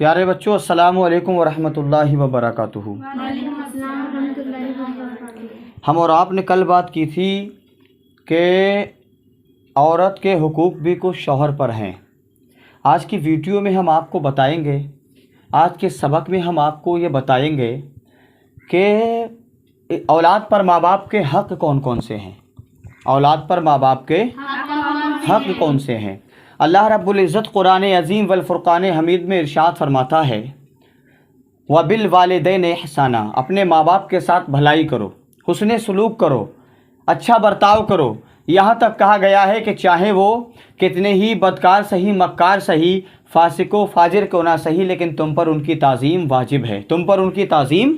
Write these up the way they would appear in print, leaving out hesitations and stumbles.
پیارے بچوں، السلام علیکم ورحمۃ اللہ وبرکاتہ۔ وعلیکم السلام ورحمۃ اللہ وبرکاتہ۔ ہم اور آپ نے کل بات کی تھی کہ عورت کے حقوق بھی کچھ شوہر پر ہیں۔ آج کی ویڈیو میں ہم آپ کو بتائیں گے، آج کے سبق میں ہم آپ کو یہ بتائیں گے کہ اولاد پر ماں باپ کے حق کون کون سے ہیں، اولاد پر ماں باپ کے حق کون سے ہیں۔ اللہ رب العزت قرآن عظیم والفرقان حمید میں ارشاد فرماتا ہے، وَبِالْوَالِدَيْنِ احسانا، اپنے ماں باپ کے ساتھ بھلائی کرو، حسن سلوک کرو، اچھا برتاؤ کرو۔ یہاں تک کہا گیا ہے کہ چاہے وہ کتنے ہی بدکار سہی، مکار سہی، فاسق و فاجر کیوں نہ سہی، لیکن تم پر ان کی تعظیم واجب ہے، تم پر ان کی تعظیم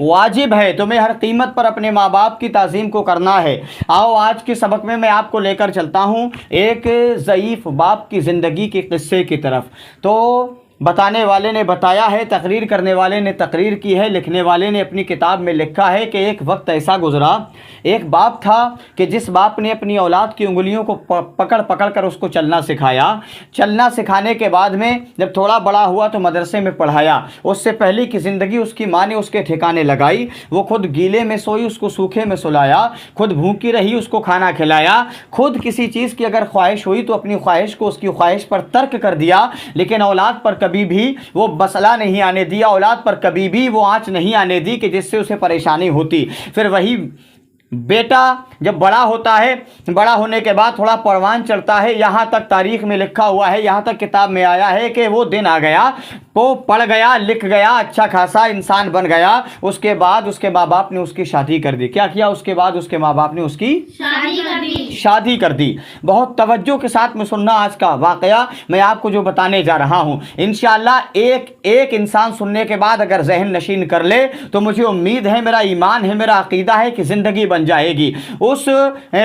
واجب ہے۔ تمہیں ہر قیمت پر اپنے ماں باپ کی تعظیم کو کرنا ہے۔ آؤ آج کے سبق میں آپ کو لے کر چلتا ہوں ایک ضعیف باپ کی زندگی کے قصے کی طرف۔ تو بتانے والے نے بتایا ہے، تقریر کرنے والے نے تقریر کی ہے، لکھنے والے نے اپنی کتاب میں لکھا ہے کہ ایک وقت ایسا گزرا، ایک باپ تھا کہ جس باپ نے اپنی اولاد کی انگلیوں کو پکڑ پکڑ کر اس کو چلنا سکھایا۔ چلنا سکھانے کے بعد میں جب تھوڑا بڑا ہوا تو مدرسے میں پڑھایا۔ اس سے پہلے کی زندگی اس کی ماں نے اس کے ٹھکانے لگائی۔ وہ خود گیلے میں سوئی، اس کو سوکھے میں سلایا، خود بھوکی رہی، اس کو کھانا کھلایا، خود کسی چیز کی اگر خواہش ہوئی تو اپنی خواہش کو اس کی خواہش پر ترک کر دیا، لیکن اولاد پر کبھی بھی وہ مسئلہ نہیں آنے دیا، اولاد پر کبھی بھی وہ آنچ نہیں آنے دی کہ جس سے اسے پریشانی ہوتی۔ پھر وہی بیٹا جب بڑا ہوتا ہے، بڑا ہونے کے بعد تھوڑا پروان چڑھتا ہے، یہاں تک تاریخ میں لکھا ہوا ہے، یہاں تک کتاب میں آیا ہے کہ وہ دن آ گیا، وہ پڑھ گیا، لکھ گیا، اچھا خاصا انسان بن گیا۔ اس کے بعد اس کے ماں باپ نے اس کی شادی کر دی۔ کیا کیا؟ اس کے بعد اس کے ماں باپ نے اس کی شادی کر دی۔ بہت توجہ کے ساتھ میں سننا آج کا واقعہ، میں آپ کو جو بتانے جا رہا ہوں انشاءاللہ ایک انسان سننے کے بعد اگر ذہن نشین کر لے تو مجھے امید ہے، میرا ایمان ہے، میرا عقیدہ ہے کہ زندگی بن جائے گی۔ اس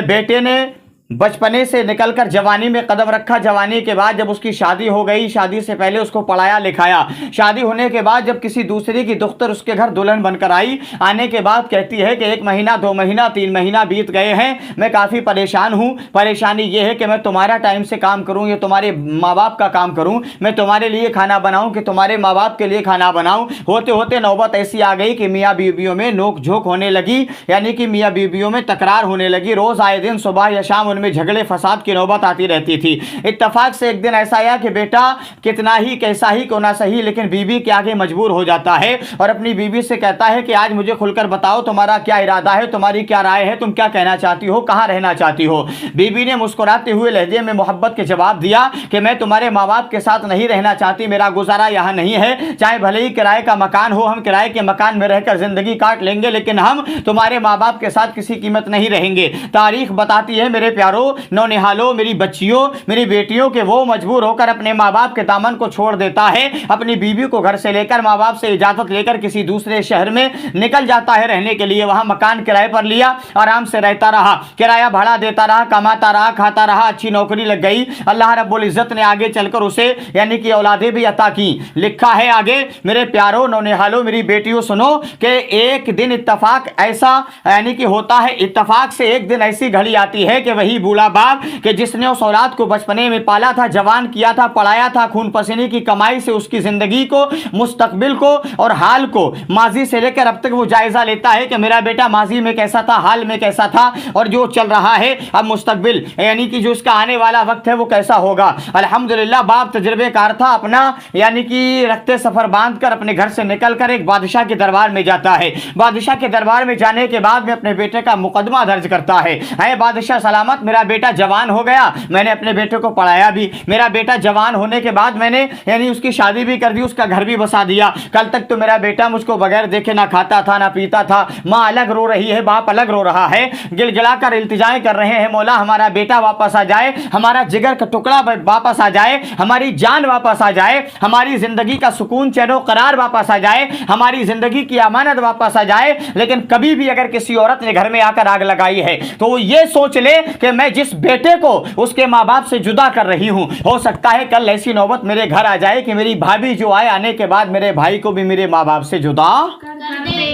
بیٹے نے بچپنے سے نکل کر جوانی میں قدم رکھا۔ جوانی کے بعد جب اس کی شادی ہو گئی، شادی سے پہلے اس کو پڑھایا لکھایا۔ شادی ہونے کے بعد جب کسی دوسرے کی دختر اس کے گھر دلہن بن کر آئی، آنے کے بعد کہتی ہے کہ 1 مہینہ 2 مہینہ 3 مہینہ بیت گئے ہیں، میں کافی پریشان ہوں۔ پریشانی یہ ہے کہ میں تمہارا ٹائم سے کام کروں یا تمہارے ماں باپ کا کام کروں، میں تمہارے لیے کھانا بناؤں کہ تمہارے ماں باپ کے لیے کھانا بناؤں۔ ہوتے ہوتے نوبت ایسی آ گئی کہ میاں بیویوں میں نوک جھوک ہونے لگی، یعنی کہ میاں بیویوں میں تکرار ہونے لگی۔ روز آئے دن صبح یا شام ان میں جھگڑے فساد کی نوبت آتی رہتی تھی۔ اتفاق سے ایک دن ایسا آیا کہ بیٹا کتنا ہی کیسا ہی کیوں نہ صحیح لیکن بیوی کے آگے مجبور ہو جاتا ہے اور اپنی بیوی سے کہتا ہے کہ آج مجھے کھل کر بتاؤ تمہارا کیا ارادہ ہے، تمہاری کیا رائے ہے، تم کیا کہنا چاہتی ہو، کہاں رہنا چاہتی ہو۔ بیوی نے مسکراتے ہوئے لہجے میں محبت کے جواب دیا کہ میں تمہارے ماں باپ کے ساتھ نہیں رہنا چاہتی، میرا گزارا یہاں نہیں ہے، چاہے بھلے ہی کرائے کا مکان ہو، ہم کرائے کے مکان میں رہ کر زندگی کاٹ لیں گے، لیکن ہم تمہارے ماں باپ کے ساتھ کسی قیمت نہیں رہیں گے۔ تاریخ بتاتی ہے میرے پیاروں، نونہالوں، میری بچیوں، میری بیٹیوں کہ وہ مجبور ہو کر اپنے ماں باپ کے دامن کو چھوڑ دیتا ہے، اپنی بیوی کو گھر سے لے کر ماں باپ سے اجازت لے کر کسی دوسرے شہر میں نکل جاتا ہے رہنے کے لیے۔ وہاں مکان کرائے پر لیا، آرام سے رہتا رہا، کرایہ بھاڑا دیتا رہا، کماتا رہا، کھاتا رہا، اچھی نوکری لگ گئی۔ اللہ رب العزت نے آگے چل کر اسے یعنی کہ اولادیں بھی عطا کی۔ لکھا ہے آگے میرے پیاروں، نونہالوں، میری بیٹیوں سنو کہ ایک دن اتفاق ایسا یعنی کہ ہوتا ہے، اتفاق سے ایک دن ایسی گھڑی آتی ہے کہ وہی بوڑھا باپ کہ جس نے اس اولاد کو بچپنے میں پالا تھا، جوان کیا تھا، پڑھایا تھا، خون پسینے کی کمائی سے اس کی زندگی کو، مستقبل کو اور حال کو، ماضی سے لے کر اب تک وہ جائزہ لیتا ہے کہ میرا بیٹا ماضی میں کیسا تھا، حال میں کیسا تھا اور جو چل رہا ہے اب مستقبل یعنی کہ جو اس کا آنے والا وقت ہے وہ کیسا ہوگا۔ الحمدللہ باپ تجربے کار تھا، اپنا یعنی کہ رخت سفر باندھ کر اپنے گھر سے نکل کر ایک بادشاہ کے دربار میں جاتا ہے۔ بادشاہ کے دربار میں جانے کے بعد میں اپنے بیٹے کا مقدمہ درج کرتا ہے، اے بادشاہ سلامت، میرا بیٹا جوان ہو گیا، میں نے اپنے بیٹے کو پڑھایا بھی، میرا بیٹا جوان ہونے کے بعد میں نے یعنی اس کی شادی بھی کر دی، اس کا گھر بھی بسا دیا۔ کل تک تو میرا بیٹا مجھ کو بغیر دیکھے نہ کھاتا تھا نہ پیتا تھا، ماں الگ رو رہی ہے، باپ الگ رو رہا ہے، گل گلا کر التجائیں کر رہے ہیں، مولا ہمارا بیٹا واپس آ جائے، ہمارا جگر کا ٹکڑا واپس آ جائے، ہماری جان واپس آ جائے، ہماری زندگی کا سکون چین و قرار واپس آ جائے، ہماری زندگی کی امانت واپس آ جائے۔ لیکن کبھی بھی اگر کسی عورت نے گھر میں آ کر آگ لگائی ہے تو وہ یہ سوچ لے کہ میں جس بیٹے کو اس کے ماں باپ سے جدا کر رہی ہوں، ہو سکتا ہے کل ایسی نوبت میرے گھر آ جائے کہ میری بھابھی جو آئے، آنے کے بعد میرے بھائی کو بھی میرے ماں باپ سے جدا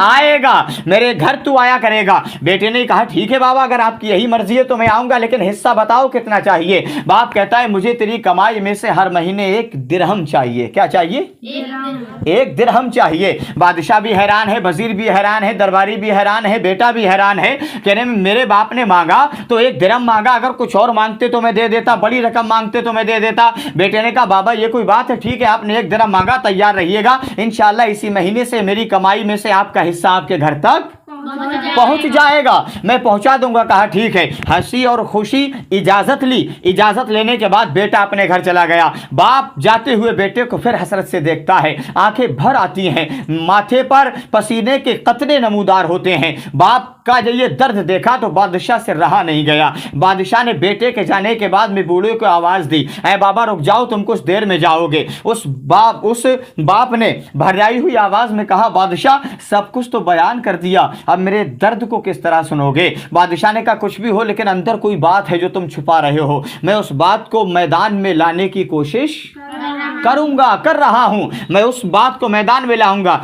آئے گا, میرے گھر تو آیا کرے گا. بیٹے نے کہا ٹھیک ہے بابا, اگر آپ کی یہی مرضی ہے تو میں آؤں گا, لیکن حصہ بتاؤ کتنا چاہیے. باپ کہتا ہے مجھے تیری کمائی میں سے ہر مہینے 1 درہم چاہیے. کیا چاہیے؟ 1 درہم چاہیے. بادشاہ بھی حیران ہے, وزیر بھی حیران ہے, درباری بھی حیران ہے, بیٹا بھی حیران ہے. کہنے میرے باپ نے مانگا تو 1 درہم مانگا, اگر کچھ اور مانگتے تو میں دے دیتا, بڑی رقم مانگتے تو میں دے دیتا. بیٹے نے کہا بابا یہ کوئی بات ہے, ٹھیک ہے آپ نے 1 درہم مانگا, تیار رہیے گا, انشاءاللہ اسی مہینے سے میری کمائی میں سے آپ کا حصہ آپ کے گھر تک پہنچ جائے گا, میں پہنچا دوں گا. کہا ٹھیک ہے. ہنسی اور خوشی اجازت لی. اجازت لینے کے بعد بیٹا اپنے گھر چلا گیا. باپ جاتے ہوئے بیٹے کو پھر حسرت سے دیکھتا ہے, آنکھیں بھر آتی ہیں, ماتھے پر پسینے کے قطرے نمودار ہوتے ہیں. باپ کا جب یہ درد دیکھا تو بادشاہ سے رہا نہیں گیا. بادشاہ نے بیٹے کے جانے کے بعد میں بوڑھے کو آواز دی, اے بابا رک جاؤ, تم کچھ دیر میں جاؤ گے. اس باپ نے بھرائی ہوئی آواز میں کہا بادشاہ سب کچھ تو بیان کر دیا, اب میرے درد کو کس طرح سنو گے؟ بادشاہ نے کہا کچھ بھی ہو, لیکن اندر کوئی بات ہے جو تم چھپا رہے ہو. میں اس بات کو میدان میں لانے کی کوشش کروں گا, کر رہا ہوں. میں اس بات کو میدان میں لاؤں گا.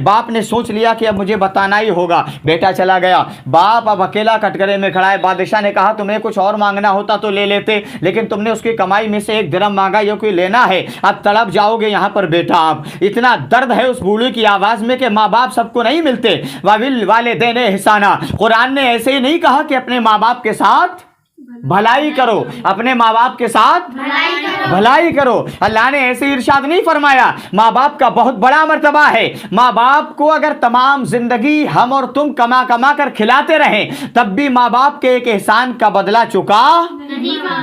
باپ نے سوچ لیا کہ اب مجھے بتانا ہی ہوگا. بیٹا چلا گیا. باپ اب اکیلا کٹگرے میں کھڑا ہے. بادشاہ نے کہا تمہیں کچھ اور مانگنا ہوتا تو لے لیتے, لیکن تم نے اس کی کمائی میں سے 1 درہم مانگا, یہ کوئی لینا ہے؟ اب تڑپ جاؤ گے یہاں پر بیٹا. آپ اتنا درد ہے اس بوڑھے کی آواز میں کہ ماں باپ سب کو نہیں ملتے. وَبِالْوَالِدَيْنِ احسانا, قرآن نے ایسے ہی نہیں کہا کہ اپنے ماں باپ کے ساتھ بھلائی کرو, اپنے ماں باپ کے ساتھ بھلائی کرو. اللہ نے ایسے ارشاد نہیں فرمایا. ماں باپ کا بہت بڑا مرتبہ ہے. ماں باپ کو اگر تمام زندگی ہم اور تم کما کما کر کھلاتے رہیں تب بھی ماں باپ کے ایک احسان کا بدلہ چکا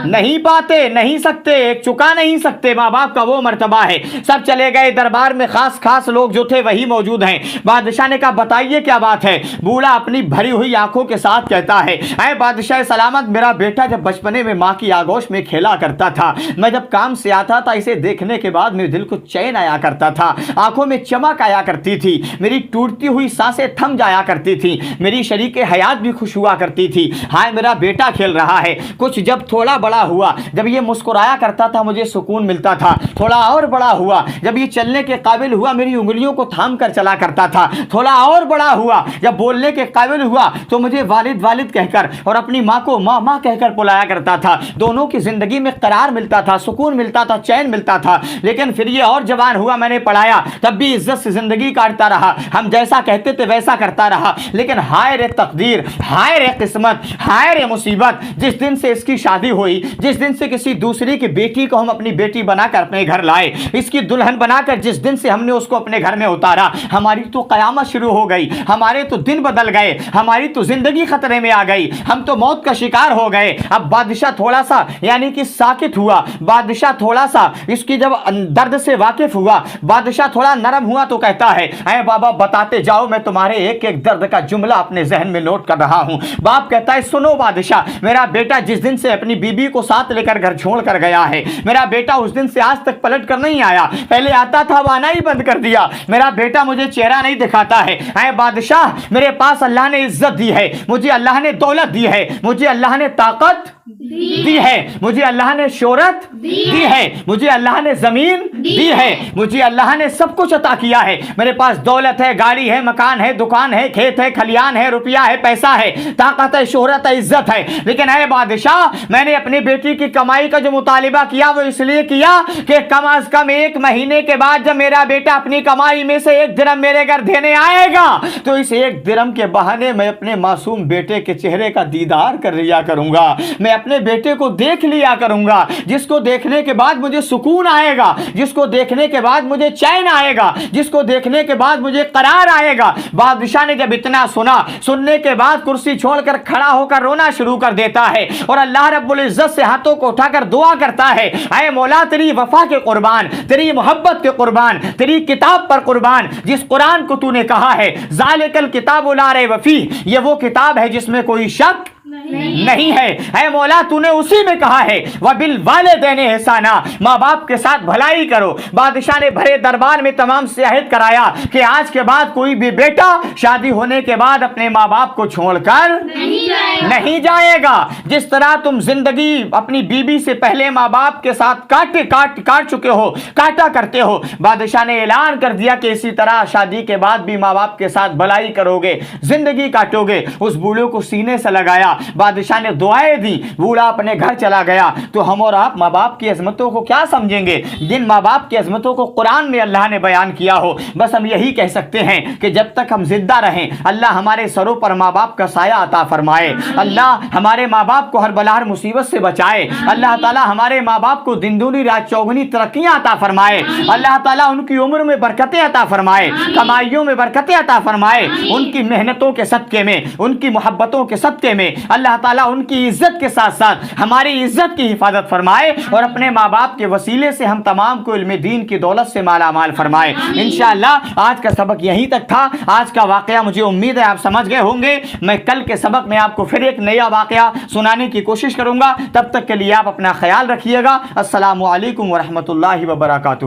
نہیں پاتے, نہیں سکتے, ایک چکا نہیں سکتے. ماں باپ کا وہ مرتبہ ہے. سب چلے گئے. دربار میں خاص لوگ جو تھے وہی موجود ہیں. بادشاہ نے کہا بتائیے کیا بات ہے؟ بوڑھا اپنی بھری ہوئی آنکھوں کے ساتھ کہتا ہے اے بادشاہ سلامت, میرا بیٹا جب بچپنے میں ماں کی آغوش میں کھیلا کرتا تھا, میں جب کام سے آتا تھا اسے دیکھنے کے بعد میرے دل کو چین آیا کرتا تھا, آنکھوں میں چمک آیا کرتی تھی, میری ٹوٹتی ہوئی سانسیں تھم جایا کرتی تھی, میری شریک حیات بھی خوش ہوا کرتی تھی. ہائے میرا بیٹا کھیل رہا ہے. کچھ جب تھوڑا بڑا ہوا, جب یہ مسکرایا کرتا تھا مجھے سکون ملتا تھا. تھوڑا اور بڑا ہوا, جب یہ چلنے کے قابل ہوا میری انگلیوں کو تھام کر چلا کرتا تھا. تھوڑا اور بڑا ہوا, جب بولنے کے قابل ہوا تو مجھے والد کہہ کر اور اپنی ماں کو ماں کہہ کر بلایا کرتا تھا. دونوں کی زندگی میں قرار ملتا تھا, سکون ملتا تھا, چین ملتا تھا. لیکن پھر یہ اور جوان ہوا, میں نے پڑھایا, تب بھی عزت سے زندگی کاٹتا رہا, ہم جیسا کہتے تھے ویسا کرتا رہا. لیکن ہائے رے تقدیر, ہائے رے قسمت, ہائے رے مصیبت, جس دن سے اس کی شادی ہوئی, جس دن سے کسی دوسری کی بیٹی کو ہم اپنی بیٹی بنا کر اپنے گھر لائے, اس کی دلہن بنا کر جس دن سے ہم نے اس کو اپنے گھر میں اتارا, ہماری تو قیامت شروع ہو گئی, ہمارے تو دن بدل گئے, ہماری تو زندگی خطرے میں آ گئی, ہم تو موت کا شکار ہو گئے. اب بادشاہ تھوڑا سا یعنی کہ ساکت ہوا. بادشاہ تھوڑا سا اس کی جب درد سے واقف ہوا, بادشاہ تھوڑا نرم ہوا تو کہتا ہے اے بابا بتاتے جاؤ, میں تمہارے ایک ایک درد کا جملہ اپنے ذہن میں نوٹ کر رہا ہوں. باپ کہتا ہے سنو بادشاہ, میرا بیٹا جس دن سے اپنی بیوی کو ساتھ لے کر گھر چھوڑ کر گیا ہے, میرا بیٹا اس دن سے آج تک پلٹ کر نہیں آیا. پہلے آتا تھا وہ آنا ہی بند کر دیا. میرا بیٹا مجھے چہرہ نہیں دکھاتا ہے. اے بادشاہ میرے پاس اللہ نے عزت دی ہے, مجھے اللہ نے دولت دی ہے, مجھے اللہ نے طاقت دی ہے, مجھے اللہ نے شہرت دی ہے, مجھے اللہ نے زمین دی ہے, مجھے اللہ نے سب کچھ عطا کیا ہے. میرے پاس دولت ہے, گاڑی ہے, مکان ہے, دکان ہے, کھیت ہے, کھلیان ہے, روپیہ ہے, پیسہ ہے, طاقت ہے, شہرت ہے, عزت ہے. لیکن اے بادشاہ میں نے اپنی بیٹی کی کمائی کا جو مطالبہ کیا وہ اس لیے کیا کہ کم از کم 1 مہینے کے بعد جب میرا بیٹا اپنی کمائی میں سے 1 درہم میرے گھر دینے آئے گا تو اس 1 درہم کے بہانے میں اپنے معصوم بیٹے کے چہرے کا دیدار کر لیا کروں گا, میں اپنے بیٹے کو دیکھ لیا کروں گا, جس کو دیکھنے کے بعد مجھے سکون آئے گا, جس کو دیکھنے کے بعد مجھے چین آئے گا, جس کو دیکھنے کے بعد مجھے قرار آئے گا. بادشاہ نے جب اتنا سنا, سننے کے بعد کرسی چھوڑ کر کھڑا ہو کر رونا شروع کر دیتا ہے اور اللہ رب العزت سے ہاتھوں کو اٹھا کر دعا کرتا ہے اے مولا تیری وفا کے قربان, تیری محبت کے قربان, تیری کتاب پر قربان, جس قرآن کو تو نے کہا ہے ذالک الکتاب لا ریب فیہ, یہ وہ کتاب ہے جس میں کوئی شک نہیں ہے۔ اے مولا تو نے اسی میں کہا ہے وَبِالْوَالِدَيْنِ احسانا، ماں باپ کے ساتھ بھلائی کرو۔ بادشاہ نے بھرے دربار میں تمام سے عہد کرایا کہ آج کے بعد کوئی بھی بیٹا شادی ہونے کے بعد اپنے ماں باپ کو چھوڑ کر نہیں جائے گا۔ جس طرح تم زندگی اپنی بیوی سے پہلے ماں باپ کے ساتھ کاٹ چکے ہو، کاٹا کرتے ہو، بادشاہ نے اعلان کر دیا کہ اسی طرح شادی کے بعد بھی ماں باپ کے ساتھ بھلائی کرو گے، زندگی کاٹو گے۔ اس بوڑھے کو سینے سے لگایا، بادشاہ نے دعائیں دی، بوڑھا اپنے گھر چلا گیا۔ تو ہم اور آپ ماں باپ کی عظمتوں کو کیا سمجھیں گے؟ جن ماں باپ کی عظمتوں کو قرآن میں اللہ نے بیان کیا ہو، بس ہم یہی کہہ سکتے ہیں کہ جب تک ہم زندہ رہیں اللہ ہمارے سروں پر ماں باپ کا سایہ عطا فرمائے، اللہ ہمارے ماں باپ کو ہر بلا ہر مصیبت سے بچائے، اللہ تعالی ہمارے ماں باپ کو دن دگنی رات چوگنی ترقیاں عطا فرمائے، اللہ تعالیٰ ان کی عمر میں برکتیں عطا فرمائے، کمائیوں میں برکتیں عطا فرمائے، ان کی محنتوں کے صدقے میں، ان کی محبتوں کے صدقے میں اللہ تعالیٰ ان کی عزت کے ساتھ ساتھ ہماری عزت کی حفاظت فرمائے، اور اپنے ماں باپ کے وسیلے سے ہم تمام کو علم دین کی دولت سے مالا مال فرمائے۔ انشاءاللہ آج کا سبق یہیں تک تھا۔ آج کا واقعہ مجھے امید ہے آپ سمجھ گئے ہوں گے۔ میں کل کے سبق میں آپ کو پھر ایک نیا واقعہ سنانے کی کوشش کروں گا۔ تب تک کے لیے آپ اپنا خیال رکھیے گا۔ السلام علیکم ورحمۃ اللہ وبرکاتہ۔